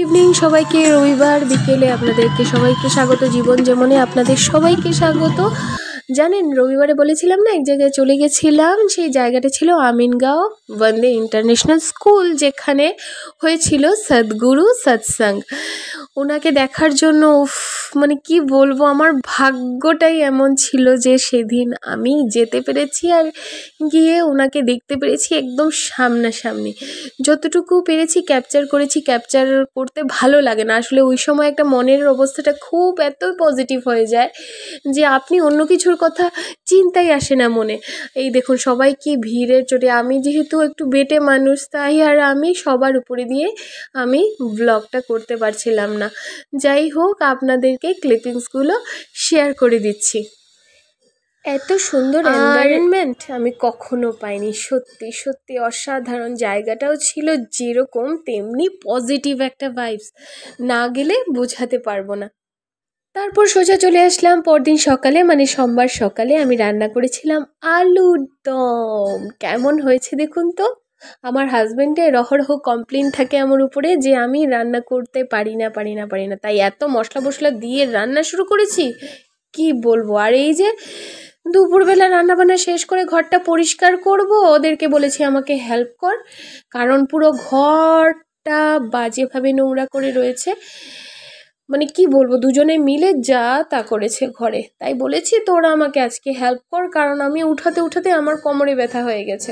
Evening সবাইকে, রবিবার বিকেলে আপনাদেরকে সবাইকে স্বাগত জীবন যেমনে আপনাদের সবাইকে স্বাগত। জানেন রবিবারে বলেছিলাম না এক জায়গায় চলে গেছিলাম, সেই জায়গাটা ছিল আমিনগাঁও বন্দে ইন্টারন্যাশনাল স্কুল, যেখানে হয়েছিল সদ্গুরু সৎসঙ্গ। ওনাকে দেখার জন্য মানে কি বলবো, আমার ভাগ্যটাই এমন ছিল যে সেদিন আমি যেতে পেরেছি আর গিয়ে ওনাকে দেখতে পেরেছি একদম সামনাসামনি। যতটুকু পেরেছি ক্যাপচার করেছি। ক্যাপচার করতে ভালো লাগে না আসলে, ওই সময় একটা মনের অবস্থাটা খুব এত পজিটিভ হয়ে যায় যে আপনি অন্য কিছুর কথা চিন্তাই আসে না মনে। এই দেখুন সবাই কি ভিড়ের চোটে, আমি যেহেতু একটু বেটে মানুষ তাই আর আমি সবার উপরে দিয়ে আমি ব্লগটা করতে পারছিলাম না। যাই হোক, আপনাদেরকে ক্লিপিংসগুলো শেয়ার করে দিচ্ছি। এত সুন্দর এনভায়রনমেন্ট আমি কখনো পাইনি, সত্যি সত্যি অসাধারণ। জায়গাটাও ছিল যেরকম তেমনি পজিটিভ একটা ভাইবস, না গেলে বোঝাতে পারবো না। তারপর সোজা চলে আসলাম পরদিন সকালে, মানে সোমবার সকালে আমি রান্না করেছিলাম আলুর দম। কেমন হয়েছে দেখুন তো। আমার হাজব্যান্ডের অহরহ কমপ্লেন থাকে আমার উপরে যে আমি রান্না করতে পারি না, তাই এত মশলা দিয়ে রান্না শুরু করেছি কি বলবো। আর এই যে দুপুরবেলা রান্নাবান্না শেষ করে ঘরটা পরিষ্কার করব, ওদেরকে বলেছি আমাকে হেল্প কর, কারণ পুরো ঘরটা বাজেভাবে নোংরা করে রয়েছে। মানে কি বলবো, দুজনে মিলে যা তা করেছে ঘরে। তাই বলেছি তোরা আমাকে আজকে হেল্প কর, কারণ আমি উঠাতে আমার কোমরে ব্যথা হয়ে গেছে।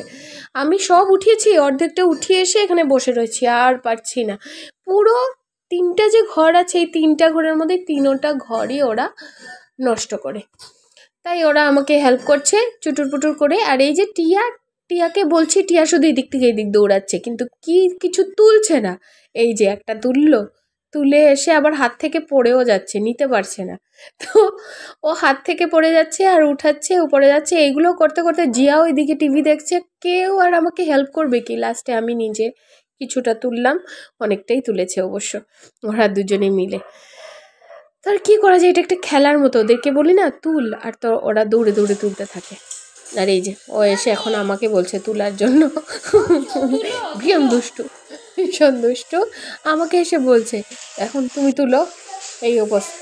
আমি সব উঠিয়েছি, অর্ধেকটা উঠিয়ে এসে এখানে বসে রয়েছি, আর পারছি না। পুরো 3টা যে ঘর আছে, এই 3টা ঘরের মধ্যে 3টা ঘরই ওরা নষ্ট করে। তাই ওরা আমাকে হেল্প করছে চুটুর পুটুর করে। আর এই যে টিয়াকে বলছি, টিয়া শুধু এদিক থেকে এদিক দৌড়াচ্ছে, কিন্তু কিছু তুলছে না। এই যে একটা তুলে এসে আবার হাত থেকে পড়েও যাচ্ছে, নিতে পারছে না। তো ও হাত থেকে পড়ে যাচ্ছে আর উঠাচ্ছে, উপরে যাচ্ছে, এইগুলো করতে করতে জিয়াও এদিকে টিভি দেখছে। কেউ আর আমাকে হেল্প করবে কি? লাস্টে আমি নিজে কিছুটা তুললাম, অনেকটাই তুলেছে অবশ্য ওরা দুজনে মিলে। তার কি করা যায়, এটা একটা খেলার মতো, ওদেরকে বলি না তুল, আর তো ওরা দৌড়ে তুলতে থাকে। আর এই যে ও এসে এখন আমাকে বলছে তোলার জন্য। ভীষণ দুষ্টু আমাকে এসে বলছে এখন তুমি তুলো, এই অবস্থা।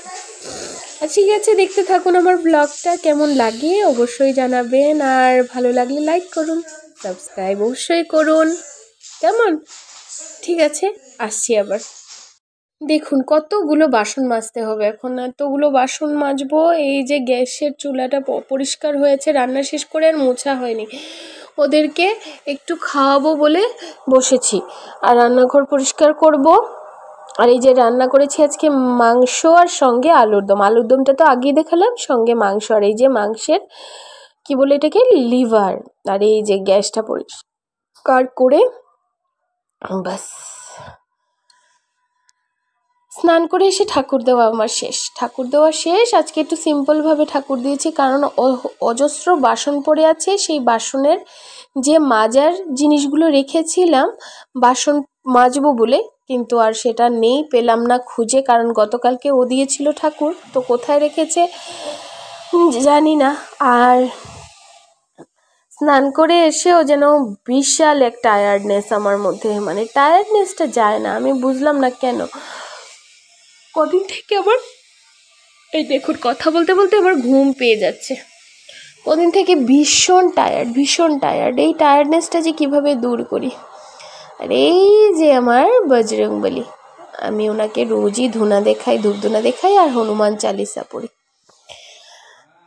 আর ঠিক আছে, দেখতে থাকুন আমার ব্লগটা, কেমন লাগে অবশ্যই জানাবেন, আর ভালো লাগলে লাইক করুন, সাবস্ক্রাইব অবশ্যই করুন। কেমন? ঠিক আছে, আসছি আবার। দেখুন কতগুলো বাসন মাজতে হবে এখন, এতগুলো বাসন মাজবো। এই যে গ্যাসের চুলাটা পরিষ্কার হয়েছে রান্না শেষ করে, আর মোছা হয়নি। ওদেরকে একটু খাওয়াবো বলে বসেছি, আর রান্নাঘর পরিষ্কার করব। আর এই যে রান্না করেছি আজকে মাংস আর সঙ্গে আলুর দমটা তো আগেই দেখালাম, সঙ্গে মাংস। আর এই যে মাংসের কি বলে এটাকে, লিভার। আর এই যে গ্যাসটা পরিষ্কার করে বাস স্নান করে এসে ঠাকুর দেওয়া শেষ। আজকে একটু সিম্পলভাবে ঠাকুর দিয়েছি, কারণ অজস্র বাসন পড়ে আছে। সেই বাসনের যে মাজার জিনিসগুলো রেখেছিলাম বাসন মাজবো বলে, কিন্তু আর সেটা নেই, পেলাম না খুঁজে, কারণ গতকালকে ও দিয়েছিল ঠাকুর, তো কোথায় রেখেছে জানি না। আর স্নান করে এসেও যেন বিশাল এক টায়ার্ডনেস আমার মধ্যে, মানে টায়ার্ডনেসটা যায় না, আমি বুঝলাম না কেন। কদিন থেকে আবার এই দেখুন কথা বলতে বলতে আমার ঘুম পেয়ে যাচ্ছে। কদিন থেকে ভীষণ টায়ার্ড। এই টায়ার্ডনেসটা যে কিভাবে দূর করি। আর এই যে আমার বজরংবলী, আমি ওনাকে রোজই ধূপ ধুনা দেখাই আর হনুমান চালিসা পড়ি।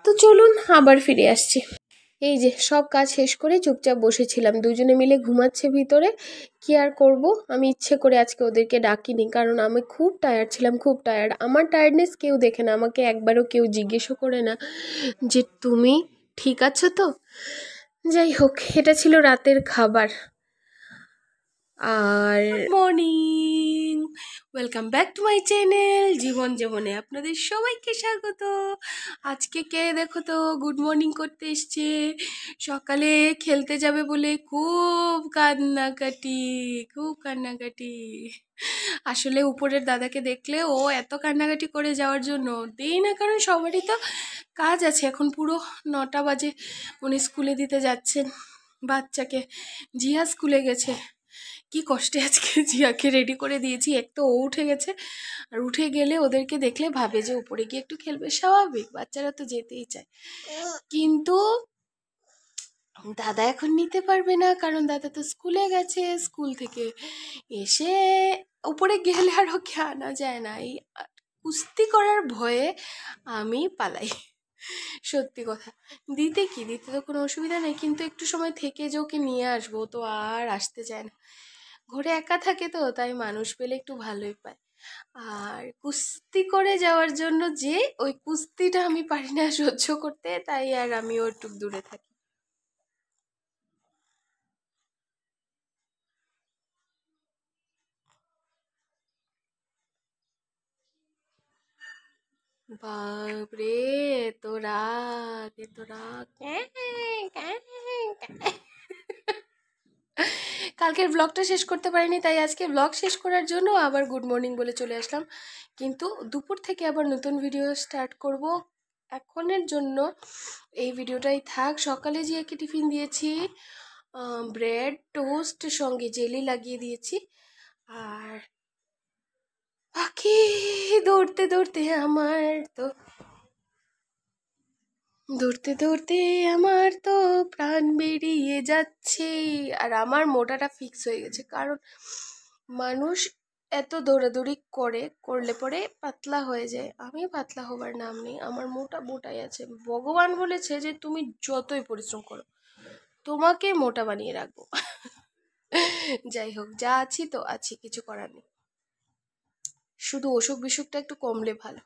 তো চলুন আবার ফিরে আসছি। এই যে সব কাজ শেষ করে চুপচাপ বসেছিলাম, দুজনে মিলে ঘুমাচ্ছে ভিতরে। কি আর করব, আমি ইচ্ছে করে আজকে ওদেরকে ডাকিনি, কারণ আমি খুব টায়ার্ড। আমার টায়ার্ডনেস কেউ দেখে না, আমাকে একবারও কেউ জিজ্ঞেসও করে না যে তুমি ঠিক আছো তো। যাই হোক, এটা ছিল রাতের খাবার। আর morning, welcome back to my channel জীবন যেমনে আপনাদের সবাইকে স্বাগত। আজকে কে দেখো তো গুড মর্নিং করতে এসছে, সকালে খেলতে যাবে বলে খুব কান্নাকাটি। আসলে উপরের দাদাকে দেখলে ও এত কান্নাকাটি করে যাওয়ার জন্য দেই না, কারণ সবারই তো কাজ আছে। এখন পুরো 9টা বাজে, উনি স্কুলে দিতে যাচ্ছেন বাচ্চাকে। জিয়া স্কুলে গেছে, কি কষ্টে আজকে জিয়াকে রেডি করে দিয়েছি। এক তো ও উঠে গেছে, আর উঠে গেলে ওদেরকে দেখলে ভাবে যে উপরে গিয়ে একটু খেলবে, স্বাভাবিক, বাচ্চারা তো যেতেই চায়। কিন্তু দাদা এখন নিতে পারবে না, কারণ দাদা তো স্কুলে গেছে। স্কুল থেকে এসে উপরে গেলে আর ওকে আনা যায় না। এই কুস্তি করার ভয়ে আমি পালাই, সত্যি কথা। দিতে তো কোনো অসুবিধা নেই, কিন্তু একটু সময় থেকে যে ওকে নিয়ে আসবো, তো আর আসতে চায় না। ঘরে একা থাকে তো, তাই মানুষ পেলে একটু ভালোই পায়। আর কুস্তি করে যাওয়ার জন্য যে ওই কুস্তিটা আমি পারি না সহ্য করতে, তাই আর আমিও একটু দূরে থাকি। বাপরে, এত রাগ, এত রাগ। কালকের ব্লগটা শেষ করতে পারিনি, তাই আজকে ব্লগ শেষ করার জন্য আবার গুড মর্নিং বলে চলে আসলাম। কিন্তু দুপুর থেকে আবার নতুন ভিডিও স্টার্ট করব। এখনের জন্য এই ভিডিওটাই থাক। সকালে জিয়াকে টিফিন দিয়েছি, ব্রেড টোস্ট সঙ্গে জেলি লাগিয়ে দিয়েছি। আর বাকি দৌড়তে দৌড়তে আমার তো দৌড়তে দৌড়তে আমার তো প্রাণ বেরিয়ে যাচ্ছে। আর আমার মোটাটা ফিক্স হয়ে গেছে, কারণ মানুষ এত দৌড়াদৌড়ি করলে পরে পাতলা হয়ে যায়। আমি পাতলা হবার নাম নেই, আমার মোটা মোটাই আছে। ভগবান বলেছে যে তুমি যতই পরিশ্রম করো, তোমাকে মোটা বানিয়ে রাখবো। যাই হোক, যা আছি তো আছি, কিছু করার নেই। শুধু অসুখ বিসুখটা একটু কমলে ভালো,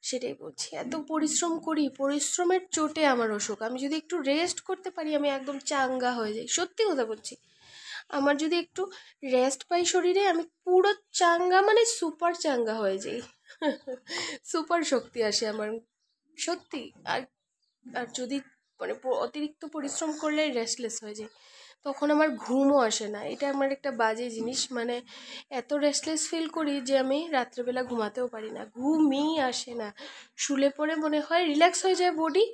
সেটাই বলছি। এত পরিশ্রম করি, পরিশ্রমের চোটে আমার অসুখ। আমি যদি একটু রেস্ট করতে পারি, আমি একদম চাঙ্গা হয়ে যাই, সত্যি কথা বলছি। আমার যদি একটু রেস্ট পাই শরীরে, আমি পুরো চাঙ্গা, মানে সুপার চাঙ্গা হয়ে যাই। সুপার শক্তি আসে আমার, সত্যি। আর আর যদি মানে অতিরিক্ত পরিশ্রম করলে রেস্টলেস হয়ে যায়, তখন আমার ঘুমও আসে না। এটা আমার একটা বাজে জিনিস, মানে এত রেস্টলেস ফিল করি যে আমি রাত্রেবেলা ঘুমাতেও পারি না, ঘুমই আসে না। শুলে পরে মনে হয় রিল্যাক্স হয়ে যায় বডি,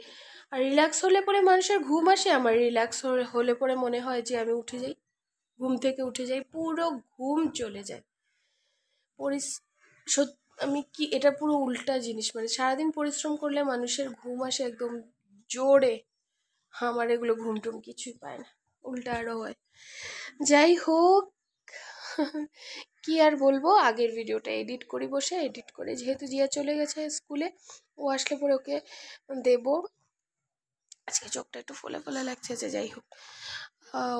আর রিল্যাক্স হলে পরে মানুষের ঘুম আসে। আমার রিল্যাক্স হলে পরে মনে হয় যে আমি উঠে যাই, ঘুম থেকে উঠে যাই, পুরো ঘুম চলে যায়। পরিস আমি কি, এটা পুরো উল্টা জিনিস। মানে সারাদিন পরিশ্রম করলে মানুষের ঘুম আসে একদম জোরে, আমার এগুলো ঘুম টুম কিছুই পায় না, উল্টা আরও হয়। যাই হোক, কি আর বলবো, আগের ভিডিওটা এডিট করি বসে, এডিট করে, যেহেতু জিয়া চলে গেছে স্কুলে, ও আসলে পরে ওকে দেব। আজকে চোখটা একটু ফোলা ফোলা লাগছে, যে যাই হোক,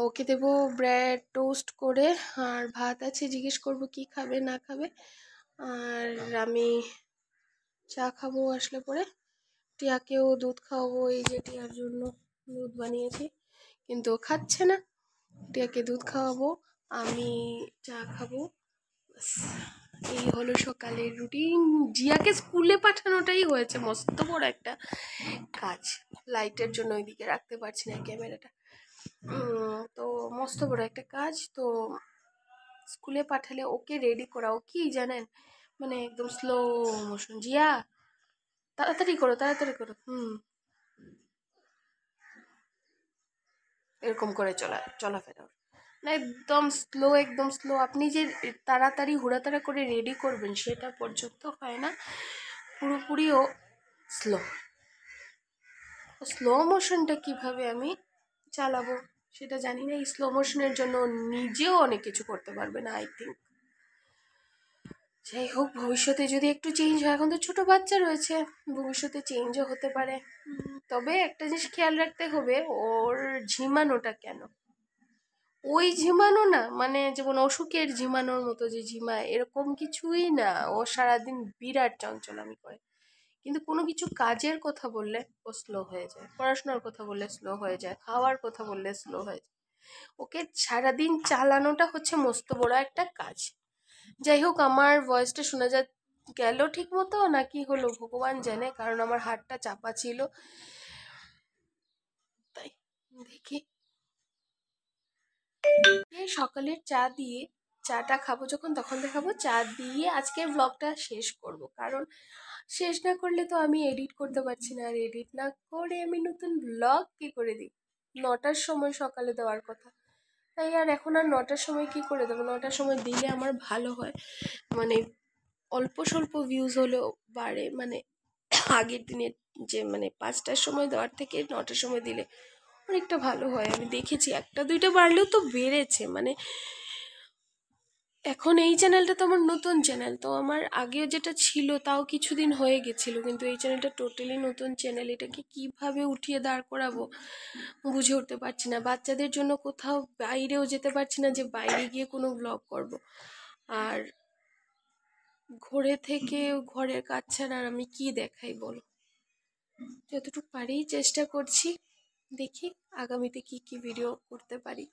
ওকে দেবো ব্রেড টোস্ট করে। আর ভাত আছে, জিজ্ঞেস করবো কি খাবে না খাবে। আর আমি চা খাবো আসলে পরে। টিয়াকেও দুধ খাওয়াবো, এই যে টিয়ার জন্য দুধ বানিয়েছি, কিন্তু ও খাচ্ছে না। টিয়াকে দুধ খাওয়াবো, আমি চা খাবো, ব্যাস। এই হলো সকালের রুটিন। জিয়াকে স্কুলে পাঠানোটাই হয়েছে মস্ত বড় একটা কাজ। লাইটের জন্য ওইদিকে রাখতে পারছি না ক্যামেরাটা, তো মস্ত বড় একটা কাজ। তো স্কুলে পাঠালে ওকে রেডি করা, ও কি জানেন, মানে একদম স্লো মোশন। জিয়া, তাড়াতাড়ি করো, তাড়াতাড়ি করো, এরকম করে চলাফেরা ওর। না, একদম স্লো, একদম স্লো। আপনি যে তাড়াতাড়ি হুড়াতাড়া করে রেডি করবেন, সেটা পর্যন্ত হয় না, পুরোপুরি ও স্লো। স্লো মোশনটা কিভাবে আমি চালাবো সেটা জানি না। এই স্লো মোশনের জন্য ও নিজেও অনেক কিছু করতে পারবে না, আই থিঙ্ক। যাই হোক, ভবিষ্যতে যদি একটু চেঞ্জ হয়, এখন তো ছোট বাচ্চা রয়েছে, ভবিষ্যতে চেঞ্জও হতে পারে। তবে একটা জিনিস খেয়াল রাখতে হবে, ওর ঝিমানোটা কেন। ওই ঝিমানো না, মানে যেমন অসুখের ঝিমানোর মতো যে ঝিমায়, এরকম কিছুই না। ও সারাদিন বিরাট চঞ্চলামি করে, কিন্তু কোনো কিছু কাজের কথা বললে ও স্লো হয়ে যায়, পড়াশোনার কথা বললে স্লো হয়ে যায়, খাওয়ার কথা বললে স্লো হয়ে যায়। ওকে সারাদিন চালানোটা হচ্ছে মস্ত বড় একটা কাজ। যাই হোক, আমার ভয়েসটা শোনা গেল ঠিক মতো নাকি হলো ভগবান জানে, কারণ আমার হাতটা চাপা ছিল, তাই। দেখি, এই সকালের চা দিয়ে, চাটা খাবো যখন তখন দেখাবো। চা দিয়ে আজকের ব্লগটা শেষ করব, কারণ শেষ না করলে তো আমি এডিট করতে পারছি না। আর এডিট না করে আমি নতুন ব্লগ কি করে দিই, 9টার সময় সকালে দেওয়ার কথা, তাই আর এখন আর 9টার সময় কি করে দেবো, 9টার সময় দিলে আমার ভালো হয়, মানে অল্প স্বল্প ভিউজ হলেও বাড়ে, মানে আগের দিনের যে মানে 5টার সময় দেওয়ার থেকে 9টার সময় দিলে অনেকটা ভালো হয়। আমি দেখেছি 1টা 2টা বাড়লেও তো বেড়েছে, মানে এখন এই চ্যানেলটা তো আমার নতুন চ্যানেল, তো আমার আগেও যেটা ছিল তাও কিছুদিন হয়ে গেছিলো, কিন্তু এই চ্যানেলটা টোটালি নতুন চ্যানেল, এটাকে কিভাবে উঠিয়ে দাঁড় করাবো বুঝে উঠতে পারছি না। বাচ্চাদের জন্য কোথাও বাইরেও যেতে পারছি না যে বাইরে গিয়ে কোনো ব্লগ করব, আর ঘরে থেকে ঘরের কাজ ছাড়া আর আমি কি দেখাই বলো। যতটুকু পারি চেষ্টা করছি, দেখি আগামীতে কি কি ভিডিও করতে পারি।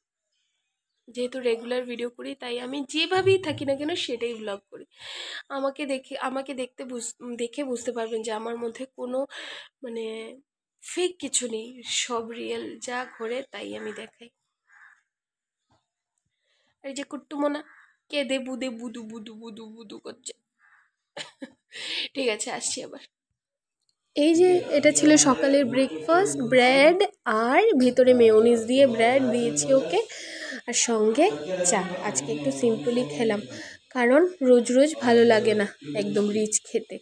যেহেতু রেগুলার ভিডিও করি তাই আমি যেভাবেই থাকি না কেন সেটাই ব্লগ করি। আমাকে দেখে বুঝতে পারবেন যে আমার মধ্যে কোনো মানে ফেক কিছু নেই, সব রিয়েল, যা ঘরে তাই আমি দেখাই। আর এই যে কুট্টুমোনা কেঁদে বুদে বুদু বুদু বুদু বুদু করছে। ঠিক আছে, আসছি আবার। এই যে এটা ছিল সকালের ব্রেকফাস্ট, ব্রেড আর ভিতরে মেয়োনিজ দিয়ে ব্রেড দিয়েছি ওকে, আর সঙ্গে চা। আজকে একটু সিম্পলি খেলাম, কারণ রোজ রোজ ভালো লাগে না একদম রিচ খেতে।